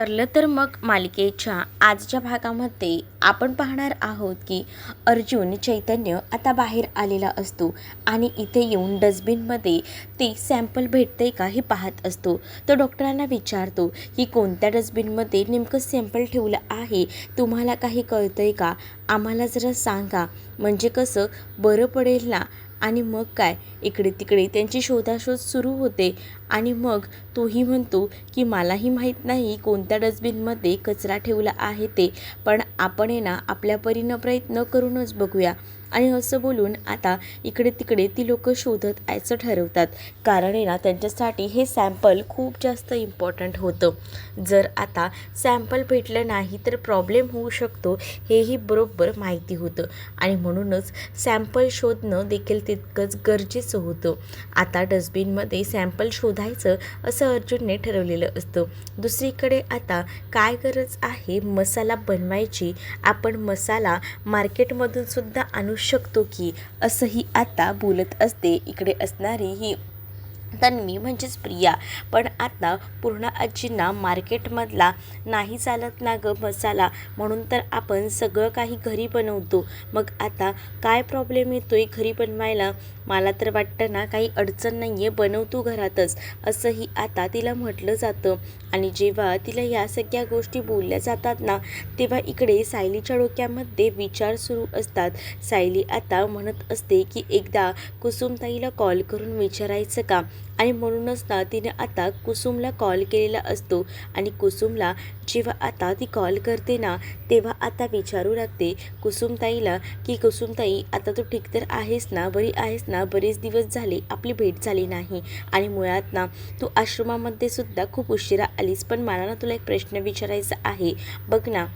ठरलं तर मग मालिकेच्या आजच्या भागामध्ये आपण पाहणार आहोत की अर्जुन चैतन्य आता बाहेर आलेला असतो आणि इथे येऊन डस्टबिनमध्ये ते सॅम्पल भेटते का हे पाहत असतो. तो डॉक्टरांना विचारतो की कोणत्या डस्टबिनमध्ये नेमकं सॅम्पल ठेवलं आहे, तुम्हाला काही कळतंय का, आम्हाला जरा सांगा, म्हणजे कसं बरं पडेल ना. आणि मग काय, इकडे तिकडे त्यांची शोधाशोध सुरू होते आणि मग तोही म्हणतो की मलाही माहीत नाही कोणत्या डस्टबिनमध्ये कचरा ठेवला आहे ते, पण आपण आहे ना आपल्या परीनं प्रयत्न करूनच बघूया. आणि असं बोलून आता इकडे तिकडे ती लोक शोधत यायचं ठरवतात, कारण आहे ना त्यांच्यासाठी हे सॅम्पल खूप जास्त इम्पॉर्टंट होतं. जर आता सॅम्पल भेटलं नाही तर प्रॉब्लेम होऊ शकतो, हेही बरोबर माहिती होतं आणि म्हणूनच सॅम्पल शोधणं देखील तितकंच गरजेचं होतं. आता डस्टबिनमध्ये सॅम्पल शोधायचं असं अर्जुनने ठरवलेलं असतं. दुसरीकडे आता काय गरज आहे मसाला बनवायची, आपण मसाला मार्केटमधून सुद्धा आणू शकतो की, असंही आता बोलत असते इकडे असणारी ही तन्वी म्हणजेच प्रिया. पण आता पूर्ण आजींना मार्केटमधला नाही चालत ना गं मसाला, म्हणून तर आपण सगळं काही घरी बनवतो. मग आता काय प्रॉब्लेम येतोय घरी बनवायला, मला तर वाटतं ना काही अडचण नाही आहे, बनवतो घरातच, असंही आता तिला म्हटलं जातं. आणि जेव्हा तिला या सगळ्या गोष्टी बोलल्या जातात ना, तेव्हा इकडे सायलीच्या डोक्यामध्ये विचार सुरू असतात. सायली आता म्हणत असते की एकदा कुसुमताईला कॉल करून विचारायचं का, आणि म्हणूनच ना तिने आता कुसुमला कॉल केलेला असतो. आणि कुसुमला जेव्हा आता ती कॉल करते ना, तेव्हा आता विचारू लागते कुसुमताईला की कुसुमताई, आता तू ठीक तर आहेस ना, बरी आहेस ना, बरेच दिवस झाले आपली भेट झाली नाही, आणि मुळात ना तू आश्रमामध्ये सुद्धा खूप उशिरा आलीस, पण मला ना तुला एक प्रश्न विचारायचा आहे. बघ ना,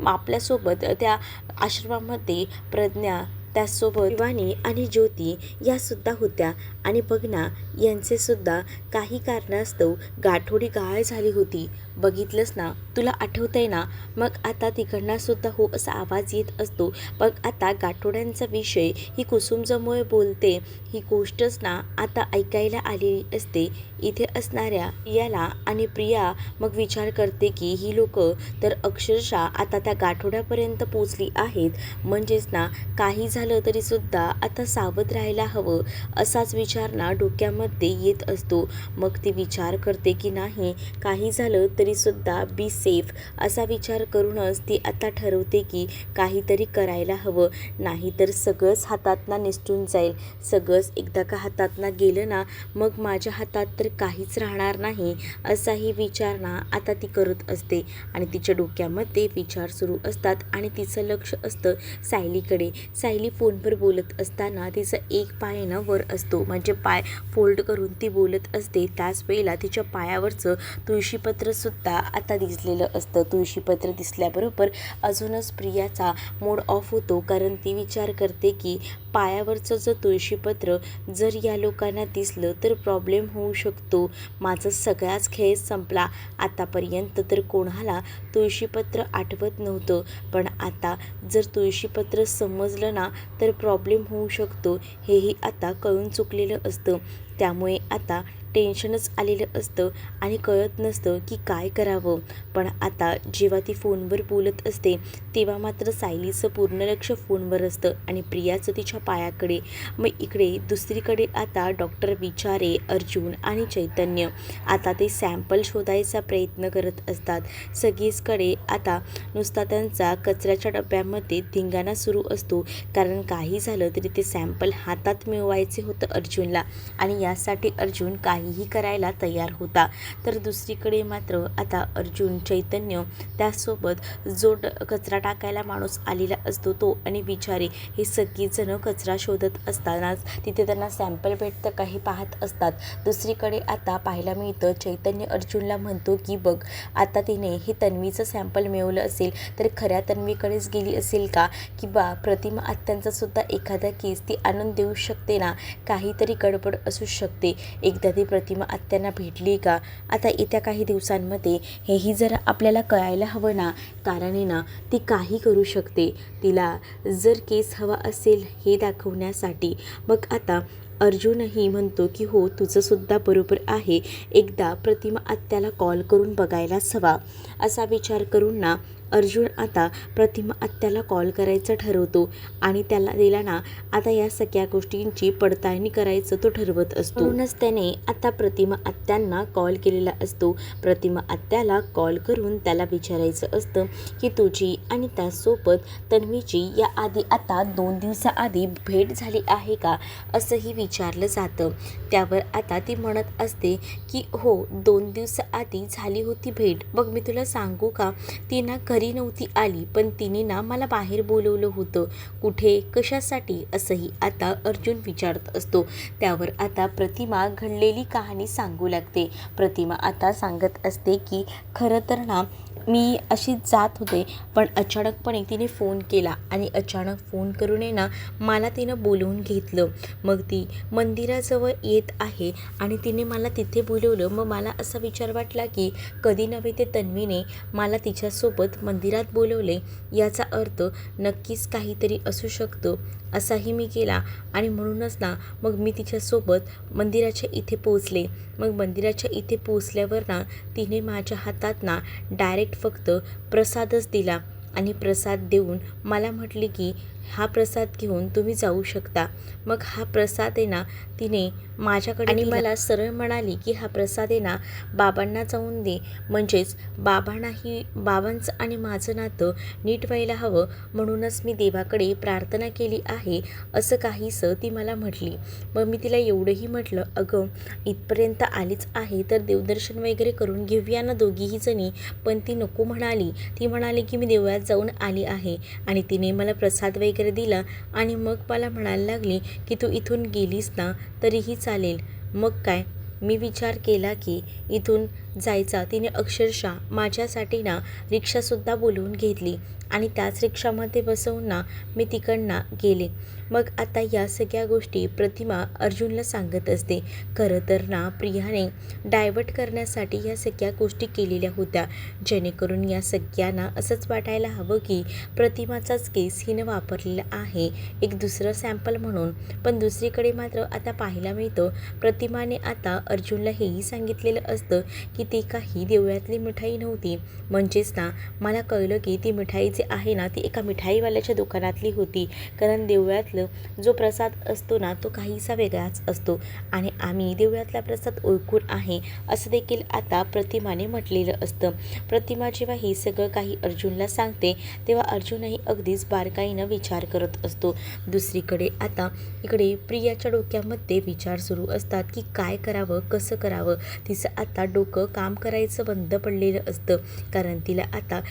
आपल्यासोबत त्या आश्रमामध्ये प्रज्ञा, त्याचसोबत शिवानी आणि ज्योती यासुद्धा होत्या, आणि बघ ना यांचे सुद्धा काही कारणास्तव गाठोडी गाळ झाली होती, बघितलंस ना, तुला आठवतंय ना. मग आता तिकडनं सुद्धा हो असा आवाज येत असतो. मग आता गाठोड्यांचा विषय ही कुसुमजमुळे बोलते, ही गोष्टच ना आता ऐकायला आलेली असते इथे असणाऱ्या प्रियाला. आणि प्रिया मग विचार करते की ही लोक तर अक्षरशः आता त्या गाठोड्यापर्यंत पोचली आहेत, म्हणजेच ना काही झालं तरी सुद्धा आता सावध राहायला हवं, असाच विचार ना डोक्यामध्ये येत असतो. मग ती विचार करते की नाही, काही झालं तरी सुद्धा बी सेफ, असा विचार करूनच ती आता ठरवते की काहीतरी करायला हवं, नाहीतर सगळंच हातातनं निसटून जाईल. सगळंच एकदा का हातातनं गेलं ना, मग माझ्या हातात तर काहीच राहणार नाही, असाही विचार ना आता ती करत असते. आणि तिच्या डोक्यामध्ये विचार सुरू असतात आणि तिचं लक्ष असतं सायलीकडे. सायली फोनवर बोलत असताना तिचा एक पाय ना वर असतो, म्हणजे पाय फोल्ड करून ती बोलत असते. त्याच वेळेला तिच्या पायावरचं तुळशीपत्रसुद्धा आता दिसलेलं असतं. तुळशीपत्र दिसल्याबरोबर अजूनच प्रियाचा मूड ऑफ होतो, कारण ती विचार करते की पायावरचं जर तुळशीपत्र जर या लोकांना दिसलं तर प्रॉब्लेम होऊ शकतो, माझं सगळाच खेळ संपला. आतापर्यंत तर कोणाला तुळशीपत्र आठवत नव्हतं, पण आता जर तुळशीपत्र समजलं ना तर प्रॉब्लेम होऊ शकतो, हेही आता कळून चुकलेलं असतं. त्यामुळे आता टेन्शनच आलेलं असतं आणि कळत नसतं की काय करावं. पण आता जेव्हा ती फोनवर बोलत असते तेव्हा मात्र सायलीचं पूर्ण लक्ष फोनवर असतं आणि प्रियाचं तिच्या पायाकडे. मग इकडे दुसरीकडे आता डॉक्टर विचारे, अर्जुन आणि चैतन्य आता ते सॅम्पल शोधायचा प्रयत्न करत असतात. सगळीचकडे आता नुसता त्यांचा कचऱ्याच्या डब्यामध्ये धिंगाणा सुरू असतो, कारण काही झालं तरी ते सॅम्पल हातात मिळवायचे होतं अर्जुनला, आणि यासाठी अर्जुन काहीही करायला तयार होता. तर दुसरीकडे मात्र आता अर्जुन, चैतन्य, त्यासोबत जो कचरा टाकायला माणूस आलेला असतो तो, आणि विचारे, हे सगळीजणं कचरा शोधत असतानाच तिथे त्यांना सॅम्पल भेटतं काही पाहत असतात. दुसरीकडे आता पाहायला मिळतं चैतन्य अर्जुनला म्हणतो की बघ, आता तिने हे तन्वीचं सॅम्पल मिळवलं असेल तर खऱ्या तन्वीकडेच गेली असेल का, किंवा प्रतिमा आत्यांचा सुद्धा एखादा केस ती आणून देऊ शकते ना, काहीतरी गडबड असू शकते. एकदा ती प्रतिमा आत्यांना भेटली का, आता येत्या काही दिवसांमध्ये हेही जरा आपल्याला कळायला हवं ना, कारण आहे ना ती काही करू शकते, तिला जर केस हवा असेल हे दाखवण्यासाठी. मग आता अर्जुनही म्हणतो की हो तुझंसुद्धा बरोबर आहे, एकदा प्रतिमा आत्याला कॉल करून बघायलाच हवा. असा विचार करून ना अर्जुन आता प्रतिमा आत्याला कॉल करायचं ठरवतो आणि तिला ना आता या सगळ्या गोष्टींची पडताळणी करायचं तो ठरवत असतो. म्हणूनच त्याने आता प्रतिमा आत्यांना कॉल केलेला असतो. प्रतिमा आत्याला कॉल करून त्याला विचारायचं असतं की तुझी आणि त्यासोबत तन्वीची याआधी आता 2 दिवसाआधी भेट झाली आहे का, असंही विचारलं जातं. त्यावर आता ती म्हणत असते की हो 2 दिवसाआधी झाली होती भेट. मग मी तुला सांगू का, ती ना घरी नव्हती आली, पण तिने ना मला बाहेर बोलवलं होतं. कुठे, कशासाठी, असंही आता अर्जुन विचारत असतो. त्यावर आता प्रतिमा घडलेली कहाणी सांगू लागते. प्रतिमा आता सांगत असते की खरं तर ना मी अशी जात होते, पण अचानकपणे तिने फोन केला आणि अचानक फोन करून ना मला तिनं बोलवून घेतलं. मग ती मंदिराजवळ येत आहे आणि तिने मला तिथे बोलवलं. मग मला असा विचार वाटला की कधी नव्हे ते तन्वीने मला तिच्यासोबत मंदिरात बोलवले, याचा अर्थ नक्कीच काहीतरी असू शकतं, असाही मी केला. आणि म्हणूनच ना मग मी तिच्यासोबत मंदिराच्या इथे पोचले. मग मंदिराच्या इथे पोचल्यावर ना तिने माझ्या हातात ना डायरेक्ट फक्त प्रसादच दिला आणि प्रसाद देऊन मला म्हटली की हा प्रसाद घेऊन तुम्ही जाऊ शकता. मग हा प्रसाद आहे ना तिने माझ्याकडे आणि मला सरळ म्हणाली की हा प्रसाद आहे ना बाबांना जाऊन दे, म्हणजेच बाबांचं आणि माझं नातं नीट व्हायला हवं, म्हणूनच मी देवाकडे प्रार्थना केली आहे, असं काहीसं ती मला म्हटली. मग मी तिला एवढंही म्हटलं, अगं इथपर्यंत आलीच आहे तर देवदर्शन वगैरे करून घेऊया ना दोघीही जणी. पण ती नको म्हणाली. ती म्हणाली की मी देवळात जाऊन आली आहे. आणि तिने मला प्रसाद वगैरे दिला आणि मग मला म्हणायला लागली की तू इथून गेलीस ना तरीही चालेल. मग काय, मी विचार केला की इथून जायचा. तिने अक्षरशः माझ्यासाठी ना रिक्षासुद्धा बोलवून घेतली आणि त्याच रिक्षामध्ये बसवून ना मी तिकडनं गेले. मग आता या सगळ्या गोष्टी प्रतिमा अर्जुनला सांगत असते. खरं तर ना प्रियाने डायव्हर्ट करण्यासाठी या सगळ्या गोष्टी केलेल्या होत्या, जेणेकरून या सगळ्यांना असंच वाटायला हवं की प्रतिमाचाच केस हिनं वापरलेला आहे एक दुसरं सॅम्पल म्हणून. पण दुसरीकडे मात्र आता पाहायला मिळतं प्रतिमाने आता अर्जुनला हेही सांगितलेलं असतं की ती काही देवळातली मिठाई नव्हती. म्हणजेच ना मला कळलं की ती मिठाई जी आहे ना ती एका मिठाईवाल्याच्या दुकानातली होती, कारण देवळातलं जो प्रसाद असतो ना तो काहीसा वेगळाच असतो आणि आम्ही देवळातला प्रसाद ओळखून आहे, असं देखील आता प्रतिमाने म्हटलेलं असतं. प्रतिमा जेव्हा हे सगळं काही अर्जुनला सांगते तेव्हा अर्जुनही अगदीच बारकाईनं विचार करत असतो. दुसरीकडे आता इकडे प्रियाच्या डोक्यामध्ये विचार सुरू असतात की काय करावं, कसं करावं. तिचं आता डोकं काम करायचं बंद पडलेलं असतं, कारण तिला आता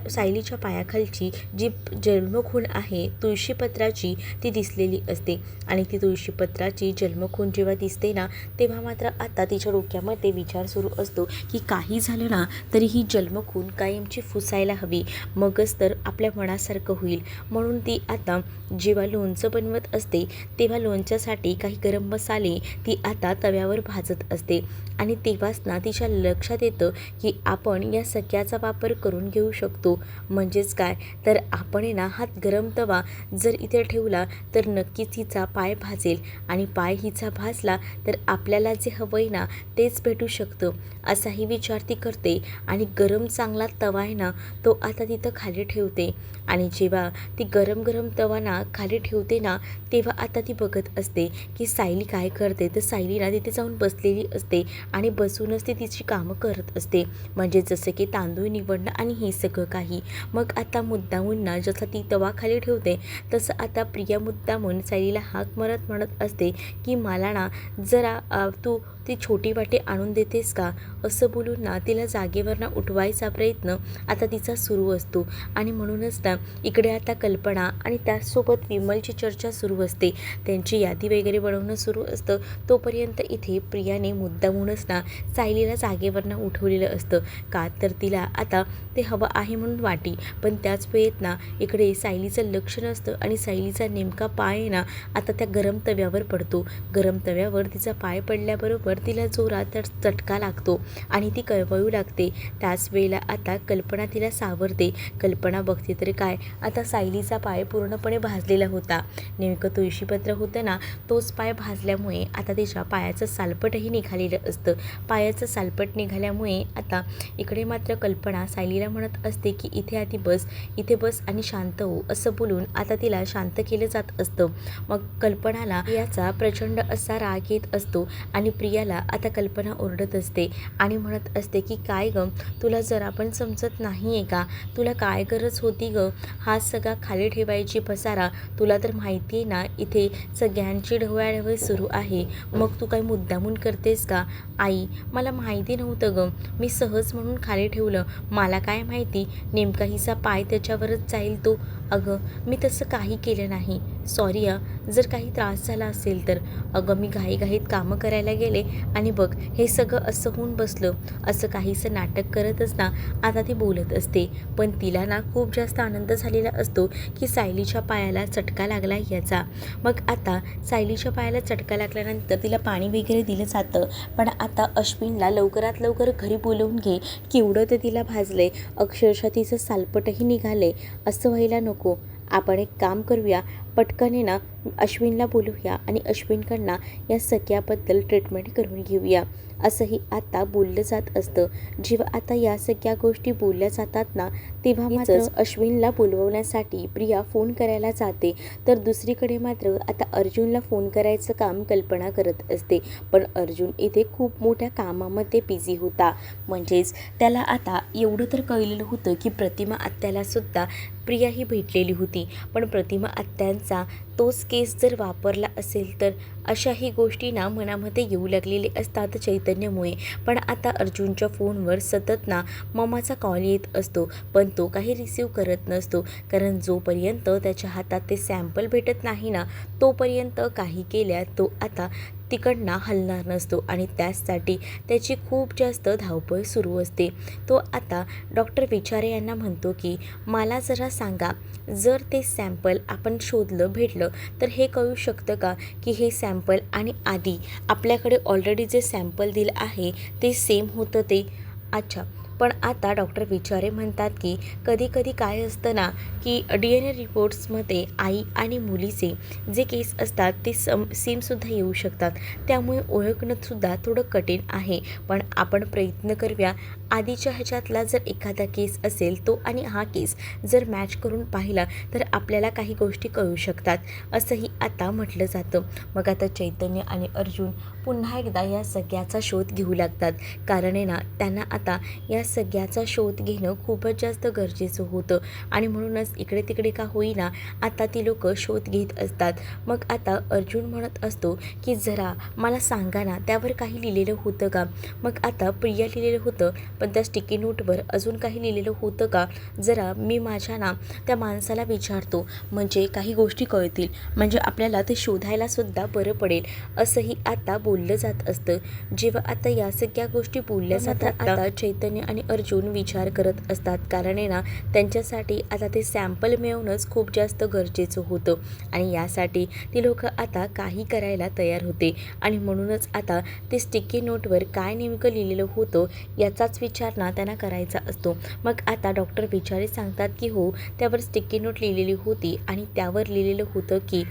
सायलीच्या पायाखालची जी जन्मखून आहे तुळशीपत्राची ती दिसलेली असते. आणि ती तुळशीपत्राची जन्मखून जेव्हा दिसते ना तेव्हा मात्र आता तिच्या डोक्यामध्ये विचार सुरू असतो की काही झालं ना तरी ही जन्मखून कायमची फुसायला हवी, मगच तर आपल्या मनासारखं होईल. म्हणून ती आता जेव्हा लोणचं बनवत असते तेव्हा लोणच्यासाठी काही गरम मसाले ती आता तव्यावर भाजत असते आणि तेव्हाच ना तिच्या लक्षात येतं की आपण या सगळ्याचा वापर करून घेऊ शकतो. म्हणजेच काय तर आपण ना हा गरम तवा जर इथे ठेवला तर नक्कीच हिचा पाय भाजेल आणि पाय हिचा भाजला तर आपल्याला जे हवंय ना तेच भेटू शकतं, असाही विचार ती करते. आणि गरम चांगला तवा आहे ना तो आता तिथं खाली ठेवते आणि जेव्हा ती गरम तवा ना खाली ठेवते ना तेव्हा आता ती बघत असते की सायली काय करते. तर सायली ना तिथे जाऊन बसलेली असते आणि बसूनच ती तिची कामं करत असते, म्हणजे जसं की तांदूळ निवडणं आणि हे सगळं काही. मग आता मुद्दामून ना जसं ती तवा खाली ठेवते तसं आता प्रिया मुद्दामून सायलीला हाक म्हणत असते की मला ना जरा तू ती छोटी वाटी आणून देतेस का, असं बोलून ना तिला जागेवर ना उठवायचा प्रयत्न आता तिचा सुरू असतो. आणि म्हणूनच ना इकडे आता कल्पना आणि त्याचसोबत विमलची चर्चा सुरू असते, त्यांची यादी वगैरे बनवणं सुरू असतं. तोपर्यंत इथे प्रियाने मुद्दामूनच ना सायलीला जागेवरनं उठवलेलं असतं. का तर तिला आता ते हवं आहे म्हणून वाटी. पण त्याच वेळेत ना इकडे सायलीचं लक्ष नसतं आणि सायलीचा नेमका पाय ना आता त्या गरम तव्यावर पडतो. गरम तव्यावर तिचा पाय पडल्याबरोबर तिला जोरात चटका लागतो आणि ती कळवळू लागते. त्याच वेळेला आता कल्पना तिला सावरते. कल्पना बघते तर काय, आता सायलीचा पाय पूर्णपणे भाजलेला होता. नेमकं तुळशीपत्र होतं ना, तोच पाय भाजल्यामुळे आता तिच्या पायाचं सालपटही निघालेलं असतं. पायाचं सालपट निघाल्यामुळे आता इकडे मात्र कल्पना सायलीला म्हणत असते की इथे बस आणि शांत हो, असं बोलून आता तिला शांत केलं जात असतं. मग कल्पनाला प्रियाचा प्रचंड असा राग येत असतो आणि प्रियाला आता कल्पना ओरडत असते आणि म्हणत असते की काय गं, तुला जरा पण समजत नाही आहे का? तुला काय गरज होती गं हा सगळा खाली ठेवायची पसारा? तुला तर माहिती आहे ना इथे सगळ्यांची ढवळाढवळ सुरू आहे, मग तू काही मुद्दामून करतेस का? आई, मला माहिती नव्हतं गं, मी सहज म्हणून खाली ठेवलं. मला काय माहिती नेमका हिचा पाय त्याच्यावरच जाईल तो. अगं, मी तसं काही केलं नाही. सॉरी जर काही त्रास झाला असेल तर. अगं, मी घाईघाईत कामं करायला गेले आणि बघ हे सगळं असं होऊन बसलं. असं काहीसं नाटक करतच ना आता ती बोलत असते. पण तिला ना खूप जास्त आनंद झालेला असतो की सायलीच्या पायाला चटका लागला याचा. मग आता सायलीच्या पायाला चटका लागल्यानंतर तिला पाणी वगैरे दिलं जातं. पण आता अश्विनला लवकरात लवकर घरी बोलवून घे, केवढं ते तिला भाजलंय, अक्षरशः तिचं सालपटही निघालंय. असं व्हायला नको. आपण एक काम करूया, पटकन ना अश्विनला बोलूया आणि अश्विनकडनं या सगळ्याबद्दल ट्रीटमेंट करून घेऊया, असंही आता बोललं जात असतं. जेव्हा आता या सगळ्या गोष्टी बोलल्या जातात ना, तेव्हा मात्र अश्विनला बोलवण्यासाठी प्रिया फोन करायला जाते. तर दुसरीकडे मात्र आता अर्जुनला फोन करायचं काम कल्पना करत असते. पण अर्जुन इथे खूप मोठ्या कामामध्ये बिझी होता. म्हणजेच त्याला आता एवढं तर कळलेलं होतं की प्रतिमा आत्यालासुद्धा प्रिया ही भेटलेली होती. पण प्रतिमा आत्यांचा तोच केस जर वापरला असेल तर अशाही गोष्टी ना मनामध्ये येऊ लागलेले असतात चैतन्यमुळे. पण आता अर्जुनच्या फोनवर सतत ना ममाचा कॉल येत असतो, पण तो काही रिसीव करत नसतो. कारण जोपर्यंत त्याच्या हातात ते सॅम्पल भेटत नाही ना तोपर्यंत काही केल्या तो आता तिकडनं हलणार नसतो आणि त्याचसाठी त्याची खूप जास्त धावपळ सुरू असते. तो आता डॉक्टर विचारे यांना म्हणतो की मला जरा सांगा, जर ते सॅम्पल आपण शोधलं भेटलं तर हे कळू शकतं का की हे सॅम्पल आणि आधी आपल्याकडे ऑलरेडी जे सॅम्पल दिलं आहे ते सेम होतं ते? अच्छा, पण आता डॉक्टर विचारे म्हणतात की कधी कधी काय असतं ना की DNA रिपोर्ट्समध्ये आई आणि मुलीचे जे केस असतात ते सेमसुद्धा येऊ शकतात. त्यामुळे ओळखणंसुद्धा थोडं कठीण आहे. पण आपण प्रयत्न करूया, आधीच्या ह्याच्यातला जर एखादा केस असेल तो आणि हा केस जर मॅच करून पाहिला तर आपल्याला काही गोष्टी कळू शकतात, असंही आता म्हटलं जातं. मग आता चैतन्य आणि अर्जुन पुन्हा एकदा या सगळ्याचा शोध घेऊ लागतात. कारण आहे ना त्यांना आता या सगळ्याचा शोध घेणं खूपच जास्त गरजेचं होतं आणि म्हणूनच इकडे तिकडे का होईना आता ती लोक शोध घेत असतात. मग आता अर्जुन म्हणत असतो की जरा मला सांगा ना त्यावर काही लिहिलेलं होतं का? मग आता प्रिया लिहिलेलं होतं, पण त्या स्टिकी नोटवर अजून काही लिहिलेलं होतं का? जरा मी माझ्या ना त्या माणसाला विचारतो, म्हणजे काही गोष्टी कळतील, म्हणजे आपल्याला ते शोधायलासुद्धा बरं पडेल, असंही आता बोललं जात असतं. जेव्हा आता या सगळ्या गोष्टी बोलल्या जातात आता चैतन्य आणि अर्जुन विचार करत असतात. कारण आहे ना त्यांच्यासाठी आता ते सॅम्पल मिळवणंच खूप जास्त गरजेचं होतं आणि यासाठी ती लोक आता काही करायला तयार होते आणि म्हणूनच आता ते स्टिकी नोटवर काय नेमकं लिहिलेलं होतं याचाच विचार ना त्यांना करायचा असतो. मग आता डॉक्टर विचारे सांगतात की हो, त्यावर स्टिकी नोट लिहिलेली होती आणि त्यावर लिहिलेलं होतं की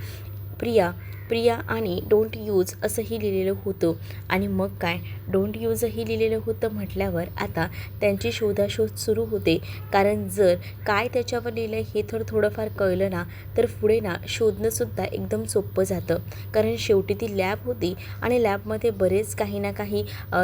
प्रिया आणि डोंट यूज असंही लिहिलेलं होतं. आणि मग काय, डोंट यूजही लिहिलेलं होतं म्हटल्यावर आता त्यांची शोधाशोध सुरू होते. कारण जर काय त्याच्यावर लिहिलं आहे हे थोडंफार कळलं ना तर पुढे ना शोधणंसुद्धा एकदम सोपं जातं. कारण शेवटी ती लॅब होती आणि लॅबमध्ये बरेच काही ना काही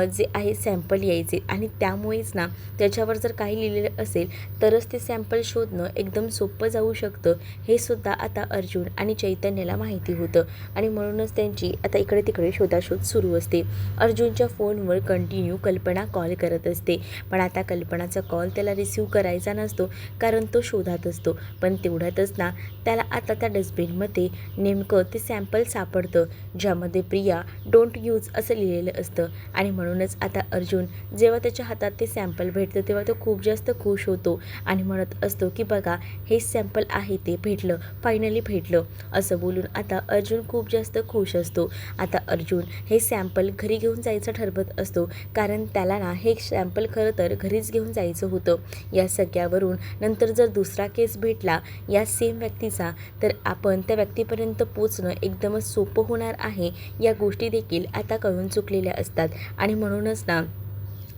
जे आहे सॅम्पल यायचे आणि त्यामुळेच ना त्याच्यावर जर काही लिहिलेलं असेल तरच ते सॅम्पल शोधणं एकदम सोपं जाऊ शकतं. हे सुद्धा आता अर्जुन आणि चैतन्याला माहिती होतं आणि म्हणूनच त्यांची आता इकडे तिकडे शोधाशोध सुरू असते. अर्जुनच्या फोनवर कंटिन्यू कल्पना कॉल करत असते, पण आता कल्पनाचा कॉल त्याला रिसीव्ह करायचा नसतो कारण तो शोधात असतो. पण तेवढ्यातच ना त्याला आता त्या डस्टबिनमध्ये नेमकं ते सॅम्पल सापडतं ज्यामध्ये प्रिया डोंट यूज असं लिहिलेलं असतं. आणि म्हणूनच आता अर्जुन जेव्हा त्याच्या हातात ते सॅम्पल भेटतं तेव्हा तो खूप जास्त खुश होतो आणि म्हणत असतो की बघा हे सॅम्पल आहे ते भेटलं, फायनली भेटलं असं बोलून आता अर्जुन खूप जास्त खुश असतो. आता अर्जुन हे सॅम्पल घरी घेऊन जायचं ठरवत असतो कारण त्याला ना हे सॅम्पल खरं तर घरीच घेऊन जायचं होतं. या सगळ्यावरून नंतर जर दुसरा केस भेटला या सेम व्यक्तीचा तर आपण त्या व्यक्तीपर्यंत पोचणं एकदमच सोपं होणार आहे. या गोष्टी देखील आता कळून चुकलेल्या असतात आणि म्हणूनच ना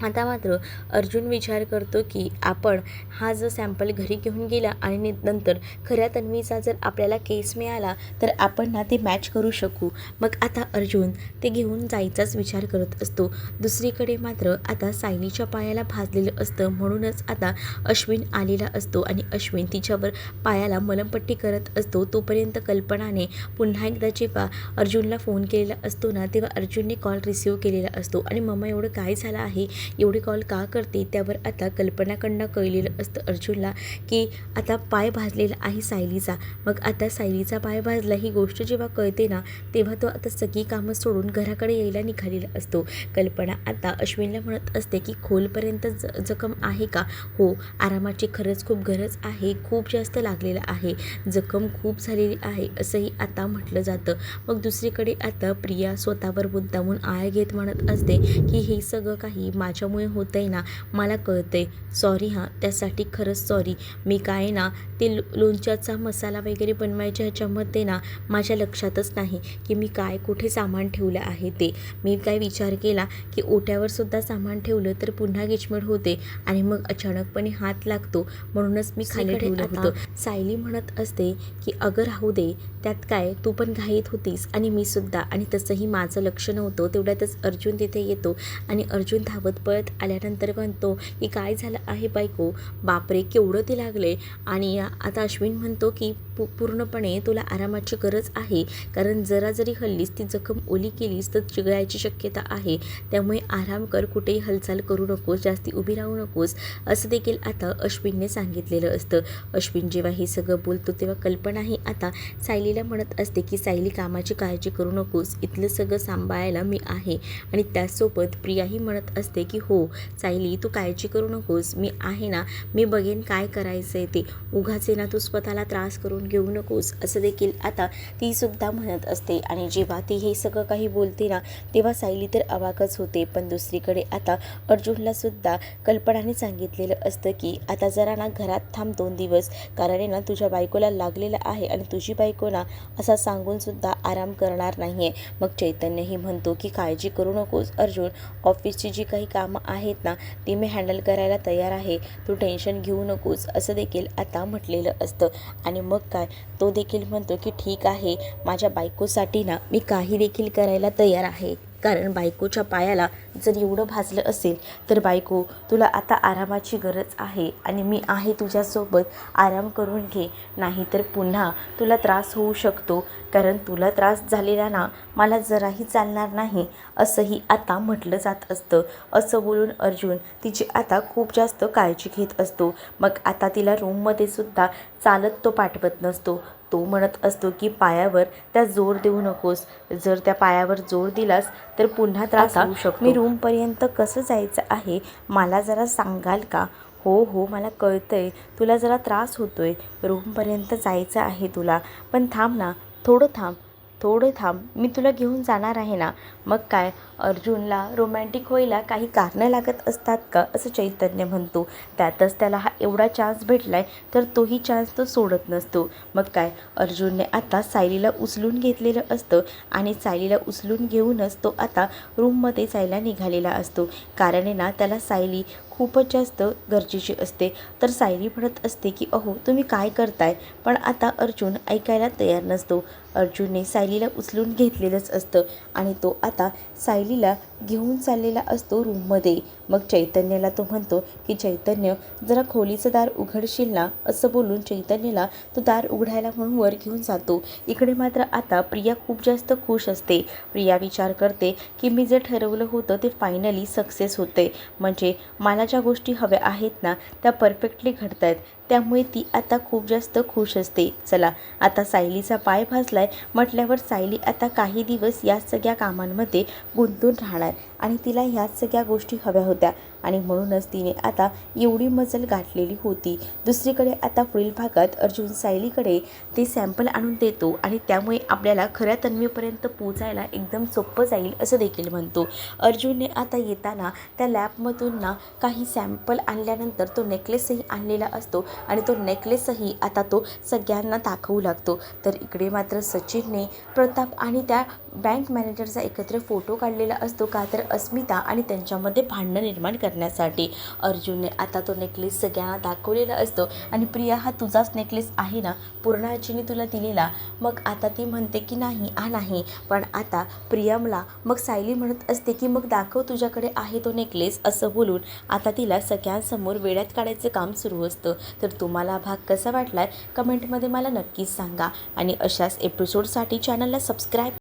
आता मात्र अर्जुन विचार करतो की आपण हा जो सॅम्पल घरी घेऊन गेला आणि नंतर खऱ्या तन्वीचा जर आपल्याला केस मिळाला तर आपण ना ते मॅच करू शकू. मग आता अर्जुन ते घेऊन जायचाच विचार करत असतो. दुसरीकडे मात्र आता सायलीच्या पायाला भाजलेलं असतं म्हणूनच आता अश्विन आलेला असतो आणि अश्विन तिच्यावर पायाला मलमपट्टी करत असतो. तोपर्यंत कल्पनाने पुन्हा एकदा जेव्हा अर्जुनला फोन केलेला असतो ना तेव्हा अर्जुनने कॉल रिसीव्ह केलेला असतो आणि मम्मा एवढं काय झालं आहे, एवढे कॉल का करते. त्यावर आता कल्पनाकडनं कळलेलं असतं अर्जुनला की आता पाय भाजलेला आहे सायलीचा. मग आता सायलीचा पाय भाजला ही गोष्ट जेव्हा कळते ना तेव्हा तो आता सगळी कामं सोडून घराकडे यायला निघालेला असतो. कल्पना आता अश्विनला म्हणत असते की खोलपर्यंत जखम आहे का. हो, आरामाची खरंच खूप गरज आहे, खूप जास्त लागलेलं आहे, जखम खूप झालेली आहे असंही आता म्हटलं जातं. मग दुसरीकडे आता प्रिया स्वतःवर मुद्दामून आळ घेत म्हणत असते की हे सगळं काही माझ्यामुळे होतं आहे ना, मला कळतं आहे, सॉरी हां, त्यासाठी खरंच सॉरी. मी काय ना ते लोणच्याचा मसाला वगैरे बनवायच्या ह्याच्यामध्ये ना माझ्या लक्षातच नाही की मी काय कुठे सामान ठेवलं आहे ते. मी काय विचार केला की ओट्यावर सुद्धा सामान ठेवलं तर पुन्हा गिचमिड होते आणि मग अचानकपणे हात लागतो म्हणूनच मी खाली ठेवलं होतं. सायली म्हणत असते की अगं राहू दे, त्यात काय, तू पण घाईत होतीस आणि मी सुद्धा, आणि तसंही माझं लक्ष नव्हतं. तेवढ्यातच अर्जुन तिथे येतो आणि अर्जुन धावत पळत आल्यानंतर म्हणतो की काय झालं आहे बायको, बापरे केवढं ते लागले. आणि आता अश्विन म्हणतो की पूर्णपणे तुला आरामाची गरज आहे कारण जरा जरी हल्लीस ती जखम ओली केलीस तर चिघळायची शक्यता आहे, त्यामुळे आराम कर, कुठेही हालचाल करू नकोस, जास्ती उभी राहू नकोस असं देखील आता अश्विनने सांगितलेलं असतं. अश्विन जेव्हा हे सगळं बोलतो तेव्हा कल्पनाही आता सायलीला म्हणत असते की सायली कामाची काळजी करू नकोस, इथलं सगळं सांभाळायला मी आहे. आणि त्याचसोबत प्रियाही म्हणत असते की हो सायली तू काळजी करू नकोस, मी आहे ना, मी बघेन काय करायचं आहे ते, उगाचे ना तू स्वतःला त्रास करून घेऊ नकोस असं देखील आता ती सुद्धा म्हणत असते. आणि जेव्हा ती हे सगळं काही बोलते ना तेव्हा सायली तर अवाकच होते. पण दुसरीकडे आता अर्जुनला सुद्धा कल्पनाने सांगितलेलं असतं की आता जरा ना घरात थांब 2 दिवस कारण आहे ना तुझ्या बायकोला लागलेलं आहे आणि तुझी बायको ना असा सांगून सुद्धा आराम करणार नाही आहे. मग चैतन्यही म्हणतो की काळजी करू नकोस अर्जुन, ऑफिसची जी काही कामं आहेत ना ती मी हँडल करायला तयार आहे, तू टेन्शन घेऊ नकोस असं देखील आता म्हटलेलं असतं. आणि मग काय, तो देखील म्हणतो की ठीक आहे, माझ्या बायकोसाठी ना मी काही देखील करायला तयार आहे कारण बायकोच्या पायाला जर एवढं भाजलं असेल तर बायको तुला आता आरामाची गरज आहे आणि मी आहे तुझ्यासोबत, आराम करून घे, नाहीतर पुन्हा तुला त्रास होऊ शकतो कारण तुला त्रास झालेला ना मला जराही चालणार नाही असंही आता म्हटलं जात असतं. असं बोलून अर्जुन तिची आता खूप जास्त काळजी घेत असतो. मग आता तिला रूममध्ये सुद्धा चालत तो पाठवत नसतो. तो म्हणत असतो की पायावर त्या जोर देऊ नकोस, जर त्या पायावर जोर दिलास तर पुन्हा त्रास होऊ शकतो. मी रूमपर्यंत कसं जायचं आहे मला जरा सांगाल का. हो हो मला कळतंय तुला जरा त्रास होतोय, रूमपर्यंत जायचं आहे तुला, पण थांब ना, थोडं थांब, मी तुला घेऊन जाणार आहे ना. मग काय, अर्जुनला रोमॅन्टिक व्हायला काही कारणं लागत असतात का असं चैतन्य म्हणतो. त्यातच त्याला हा एवढा चान्स भेटला आहे तर तोही चान्स तो सोडत नसतो. मग काय, अर्जुनने आता सायलीला उचलून घेतलेलं असतं आणि सायलीला उचलून घेऊनच तो आता रूममध्ये जायला निघालेला असतो. कारण आहे ना त्याला सायली खूपच जास्त गरजेची असते. तर सायली म्हणत असते की अहो तुम्ही काय करताय, पण आता अर्जुन ऐकायला तयार नसतो. अर्जुनने सायलीला उचलून घेतलेलंच असतं आणि तो आता सायलीला घेऊन चाललेला असतो रूममध्ये. मग चैतन्याला तो म्हणतो की चैतन्य, जरा खोलीचं दार उघडशील ना, असं बोलून चैतन्याला तो दार उघडायला म्हणून वर घेऊन जातो. इकडे मात्र आता प्रिया खूप जास्त खुश असते. प्रिया विचार करते की मी जे ठरवलं होतं ते फायनली सक्सेस होते. म्हणजे मला ज्या गोष्टी हव्या आहेत ना त्या परफेक्टली घडत आहेत. त्यामुळे ती आता खूप जास्त खुश असते. चला, आता सायलीचा पाय भाजलाय म्हटल्यावर सायली आता काही दिवस या सगळ्या कामांमध्ये गुंतून राहणार आणि तिला ह्याच सगळ्या गोष्टी हव्या होत्या आणि म्हणूनच तिने आता एवढी मजल गाठलेली होती. दुसरीकडे आता पुढील भागात अर्जुन सायलीकडे ते सॅम्पल आणून देतो आणि त्यामुळे आपल्याला खऱ्या तन्वीपर्यंत पोचायला एकदम सोपं जाईल असं देखील म्हणतो. अर्जुनने आता येताना त्या लॅबमधून ना काही सॅम्पल आणल्यानंतर तो नेकलेसही आणलेला असतो आणि तो नेकलेसही आता तो सगळ्यांना दाखवू लागतो. तर इकडे मात्र सचिनने प्रताप आणि त्या बँक मॅनेजरचा एकत्र फोटो काढलेला असतो. का तर अस्मिता आणि त्यांच्यामध्ये भांडणं निर्माण करण्यासाठी. अर्जुनने आता तो नेकलेस सगळ्यांना दाखवलेला असतो आणि प्रिया, हा तुझाच नेकलेस आहे ना, पूर्ण आजीने तुला दिलेला? मग आता ती म्हणते की नाही, हा नाही. पण आता प्रियमला मग सायली म्हणत असते की मग दाखव तुझ्याकडे आहे तो नेकलेस, असं बोलून आता तिला सगळ्यांसमोर वेड्यात काढायचं काम सुरू असतं. तर तुम्हाला भाग कसा वाटलाय कमेंटमध्ये मला नक्कीच सांगा आणि अशाच एपिसोडसाठी चॅनलला सबस्क्राईब